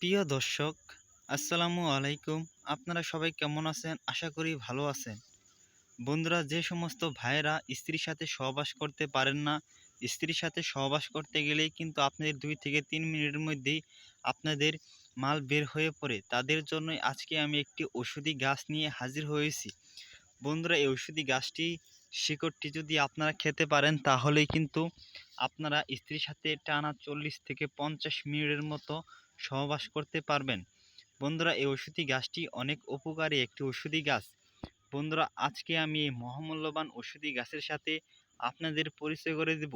প্রিয় দর্শক, আসসালামু আলাইকুম। আপনারা সবাই কেমন আছেন? আশা করি ভালো আছেন। বন্ধুরা, যে সমস্ত ভাইয়েরা স্ত্রীর সাথে সহবাস করতে পারেন না, স্ত্রীর সাথে সহবাস করতে গেলেই কিন্তু আপনাদের 2 থেকে 3 মিনিটের মধ্যেই আপনাদের মাল বের হয়ে পড়ে, তাদের জন্যই আজকে আমি একটি ঔষধি গাছ নিয়ে হাজির হয়েছি। বন্ধুরা, এই ঔষধি গাছটি শিকড়টি যদি আপনারা খেতে পারেন তাহলেই কিন্তু আপনারা স্ত্রীর সাথে টানা 40 থেকে 50 মিনিটের মতো সহবাস করতে পারবেন। বন্ধুরা, এই ঔষধি গাছটি অনেক উপকারী একটি ঔষধি গাছ। বন্ধুরা, আজকে আমি এই মহামূল্যবান ঔষধি গাছের সাথে আপনাদের পরিচয় করে দেব।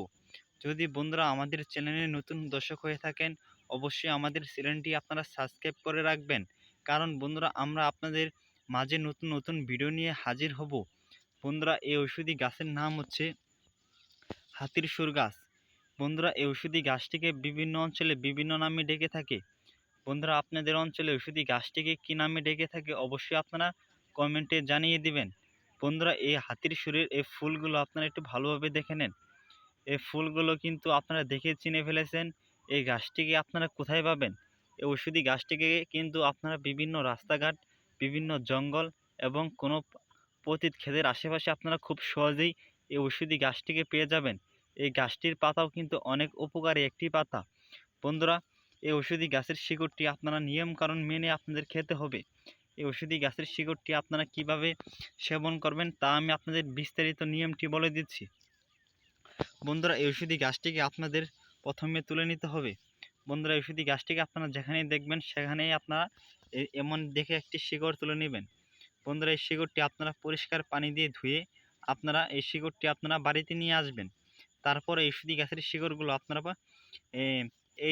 যদি বন্ধুরা আমাদের চ্যানেলে নতুন দর্শক হয়ে থাকেন, অবশ্যই আমাদের চ্যানেলটি আপনারা সাবস্ক্রাইব করে রাখবেন। কারণ বন্ধুরা, আমরা আপনাদের মাঝে নতুন নতুন ভিডিও নিয়ে হাজির হব। বন্ধুরা, এই ঔষধি গাছের নাম হচ্ছে হাতির সুর গাছ। বন্ধুরা, এই ঔষধি গাছটিকে বিভিন্ন অঞ্চলে বিভিন্ন নামে ডেকে থাকে। বন্ধুরা, আপনাদের অঞ্চলে ঔষধি গাছটিকে কী নামে ডেকে থাকে অবশ্যই আপনারা কমেন্টে জানিয়ে দিবেন। বন্ধুরা, এই হাতির সুরের এই ফুলগুলো আপনারা একটু ভালোভাবে দেখে নেন। এই ফুলগুলো কিন্তু আপনারা দেখে চিনে ফেলেছেন। এই গাছটিকে আপনারা কোথায় পাবেন? এই ঔষধি গাছটিকে কিন্তু আপনারা বিভিন্ন রাস্তাঘাট, বিভিন্ন জঙ্গল এবং কোনো পতিত ক্ষেতের আশেপাশে আপনারা খুব সহজেই এই ঔষধি গাছটিকে পেয়ে যাবেন। এই গাছটির পাতাও কিন্তু অনেক উপকারী একটি পাতা। বন্ধুরা, এই ঔষধি গাছের শিকড়টি আপনারা নিয়মকানুন মেনে আপনাদের খেতে হবে। এই ঔষধি গাছের শিকড়টি আপনারা কিভাবে সেবন করবেন তা আমি আপনাদের বিস্তারিত নিয়মটি বলে দিচ্ছি। বন্ধুরা, এই ঔষধি গাছটিকে আপনাদের প্রথমে তুলে নিতে হবে। বন্ধুরা, এই ঔষধি গাছটিকে আপনারা যেখানেই দেখবেন সেখানেই আপনারা এমন দেখে একটি শিকড় তুলে নেবেন। বন্ধুরা, এই শিকড়টি আপনারা পরিষ্কার পানি দিয়ে ধুয়ে আপনারা এই শিকড়টি আপনারা বাড়িতে নিয়ে আসবেন। তারপর এই ঔষধি গাছের শিকড়গুলো আপনারা এ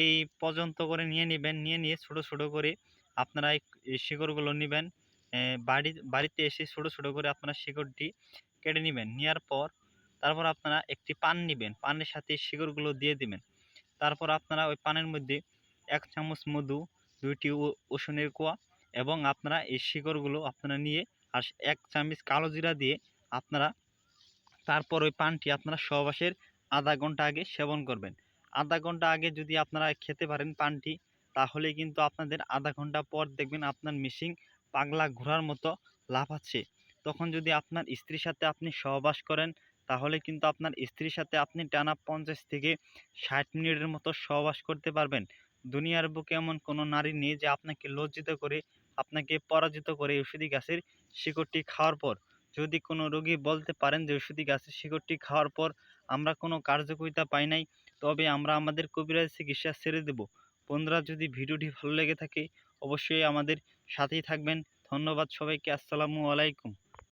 এই পর্যন্ত করে নিয়ে নিবেন। নিয়ে ছোট ছোট করে আপনারা এই শিকড়গুলো নিবেন। বাড়িতে এসে ছোট ছোট করে আপনারা শিকড়টি কেটে নিবেন। নেওয়ার পর তারপর আপনারা একটি পান নিবেন। পানের সাথে এই শিকড়গুলো দিয়ে দিবেন। তারপর আপনারা ওই পানের মধ্যে 1 চামচ মধু, 2টি রসুনের কোয়া এবং আপনারা এই শিকড়গুলো আপনারা নিয়ে আর 1 চামচ কালো জিরা দিয়ে আপনারা তারপর ওই পানটি আপনারা সহবাসের আধা ঘন্টা আগে সেবন করবেন। আধা ঘন্টা আগে যদি আপনারা খেতে পারেন পানটি, তাহলে কিন্তু আপনাদের আধা ঘন্টা পর দেখবেন আপনার মেশিন পাগলা ঘোড়ার মতো লাফাচ্ছে। তখন যদি আপনার স্ত্রীর সাথে আপনি সহবাস করেন, তাহলে কিন্তু আপনার স্ত্রীর সাথে আপনি টানা 50 থেকে 60 মিনিটের মতো সহবাস করতে পারবেন। দুনিয়ার বুকে এমন কোনো নারী নেই যে আপনাকে লজ্জিত করে, আপনাকে পরাজিত করে ঔষধি গাছের শিকড়টি খাওয়ার পর। যদি কোনো রোগী বলতে পারেন যে ঔষধি গাছের শিকড়টি খাওয়ার পর আমরা কোনো কার্যকারিতা পাই নাই, তবে আমরা আমাদের কবিরাজি চিকিৎসা ছেড়ে দেব। বন্ধুরা, যদি ভিডিওটি ভালো লেগে থাকে অবশ্যই আমাদের সাথেই থাকবেন। ধন্যবাদ সবাইকে। আসসালামু আলাইকুম।